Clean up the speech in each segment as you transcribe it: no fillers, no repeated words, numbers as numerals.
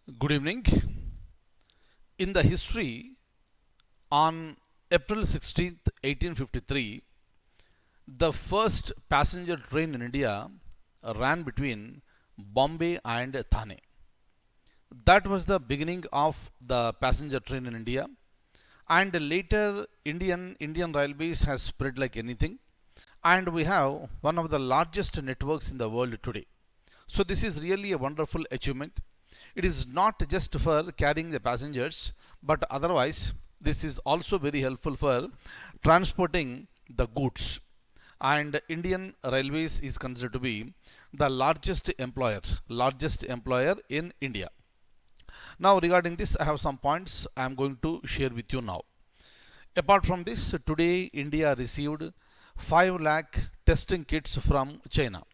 Good evening. In the history, on April 16th, 1853, the first passenger train in India ran between Bombay and Thane. That was the beginning of the passenger train in India. And later, Indian Railways has spread like anything. And we have one of the largest networks in the world today. So this is really a wonderful achievement. It is not just for carrying the passengers, but otherwise this is also very helpful for transporting the goods. And Indian Railways is considered to be the largest employer in India. Now regarding this, I have some points I am going to share with you now. Apart from this, today India received 5 lakh testing kits from China.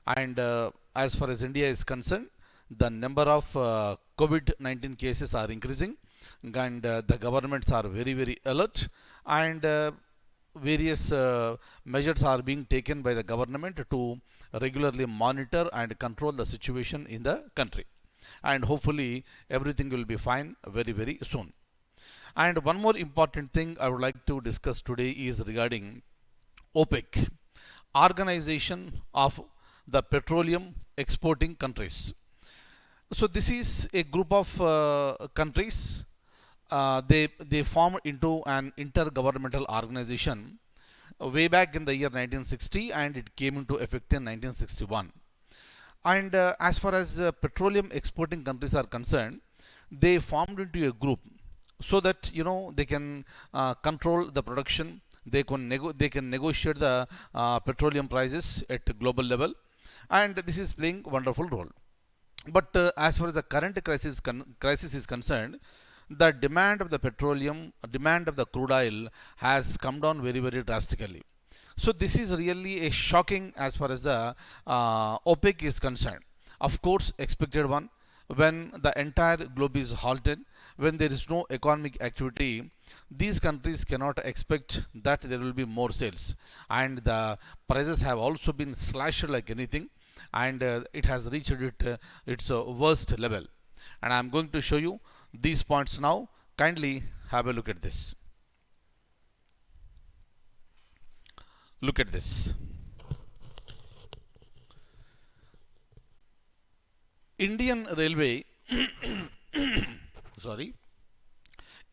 And as far as India is concerned, the number of COVID-19 cases are increasing, and the governments are very, very alert, and various measures are being taken by the government to regularly monitor and control the situation in the country. And hopefully, everything will be fine very, very soon. And one more important thing I would like to discuss today is regarding OPEC, Organization of the Petroleum Exporting Countries. So this is a group of countries. They formed into an intergovernmental organization way back in the year 1960, and it came into effect in 1961. And as far as petroleum exporting countries are concerned, they formed into a group so that they can control the production. They can negotiate the petroleum prices at global level, and this is playing wonderful role. But as far as the current crisis is concerned, the demand of the petroleum, demand of the crude oil has come down very, very drastically. So this is really a shocking as far as the OPEC is concerned. Of course, expected one. When the entire globe is halted, when there is no economic activity, these countries cannot expect that there will be more sales, and the prices have also been slashed like anything, and it has reached its worst level. And I'm going to show you these points now. Kindly have a look at this. Look at this. Indian Railway, sorry,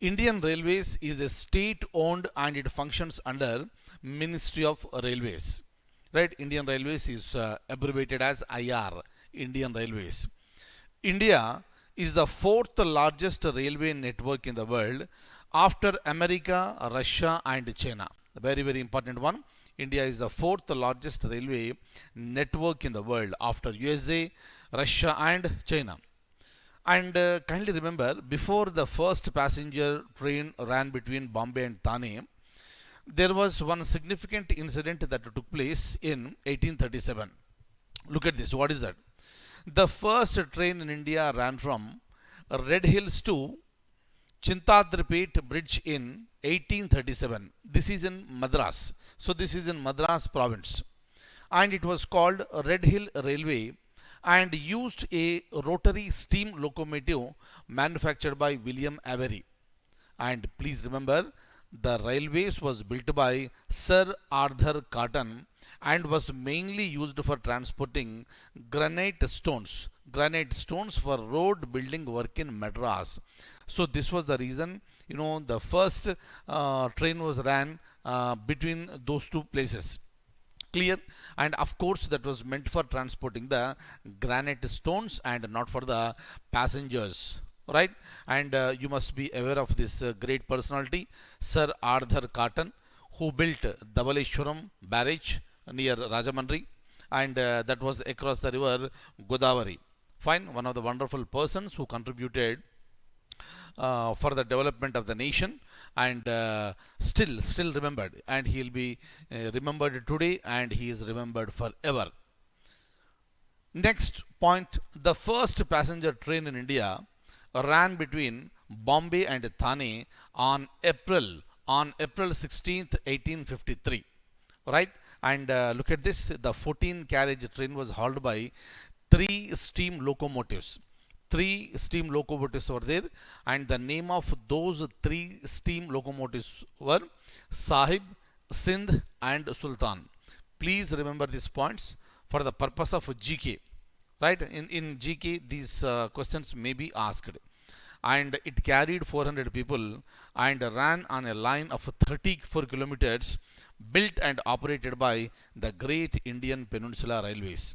Indian Railways is a state owned and it functions under Ministry of Railways. Right? Indian Railways is abbreviated as IR, Indian Railways. India is the fourth largest railway network in the world after America, Russia, and China. A very, very important one. India is the fourth largest railway network in the world after USA, Russia, and China. And kindly remember, before the first passenger train ran between Bombay and Thane, there was one significant incident that took place in 1837. Look at this. What is that? The first train in India ran from Red Hills to Chintadrapet Bridge in 1837. This is in Madras. So this is in Madras province. And it was called Red Hill Railway and used a rotary steam locomotive manufactured by William Avery. And please remember, the railways was built by Sir Arthur Cotton and was mainly used for transporting granite stones for road building work in Madras. So this was the reason, the first train was ran between those two places. Clear? And of course, that was meant for transporting the granite stones and not for the passengers, right? And you must be aware of this great personality, Sir Arthur Cotton, who built Dhabaleshwaram barrage near Rajamandri, and that was across the river Godavari. Fine, one of the wonderful persons who contributed for the development of the nation, and still remembered, and he will be remembered today, and he is remembered forever. Next point, the first passenger train in India ran between Bombay and Thane on April 16th, 1853. Right? And look at this, the 14 carriage train was hauled by three steam locomotives. three steam locomotives were there, and the name of those three steam locomotives were Sahib, Sindh, and Sultan. Please remember these points for the purpose of GK. Right? In GK, these questions may be asked. And it carried 400 people and ran on a line of 34 kilometers, built and operated by the Great Indian Peninsula Railways.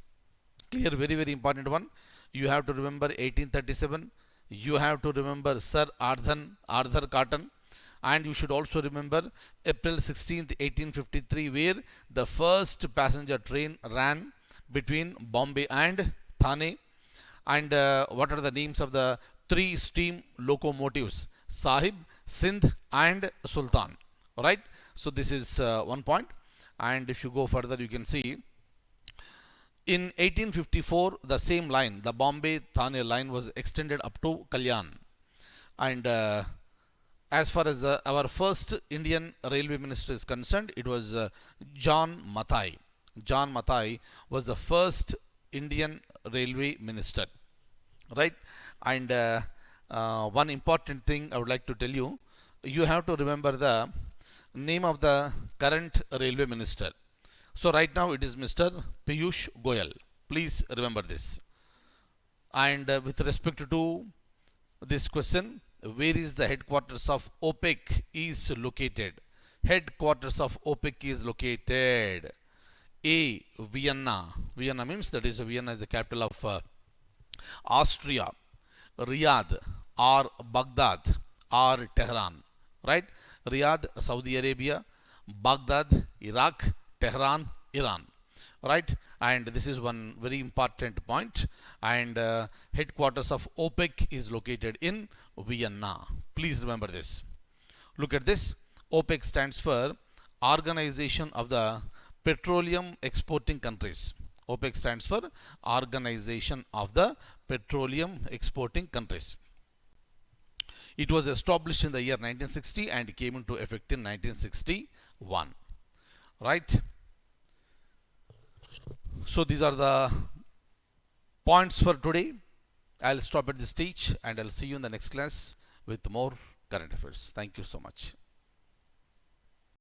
Clear? Very, very important one. You have to remember 1837. You have to remember Sir Arthur Cotton. And you should also remember April 16th, 1853, where the first passenger train ran between Bombay and Thane. And what are the names of the three steam locomotives? Sahib, Sindh, and Sultan. Alright, so this is one point. And if you go further, you can see in 1854, the same line, the Bombay-Thane line, was extended up to Kalyan. And as far as our first Indian railway minister is concerned, it was John Mathai. John Mathai was the first Indian railway minister. Right? And one important thing I would like to tell you, you have to remember the name of the current railway minister. So right now it is Mr. Piyush Goyal. Please remember this. And with respect to this question, where is the headquarters of OPEC is located? Headquarters of OPEC is located A. Vienna. Vienna means that is Vienna is the capital of Austria. Riyadh or Baghdad or Tehran. Right? Riyadh, Saudi Arabia. Baghdad, Iraq. Tehran, Iran. Right? And this is one very important point. And headquarters of OPEC is located in Vienna. Please remember this. Look at this. OPEC stands for Organization of the Petroleum Exporting Countries. OPEC stands for Organization of the Petroleum Exporting Countries. It was established in the year 1960 and came into effect in 1961. Right? So these are the points for today. I'll stop at this stage and I'll see you in the next class with more current affairs. Thank you so much.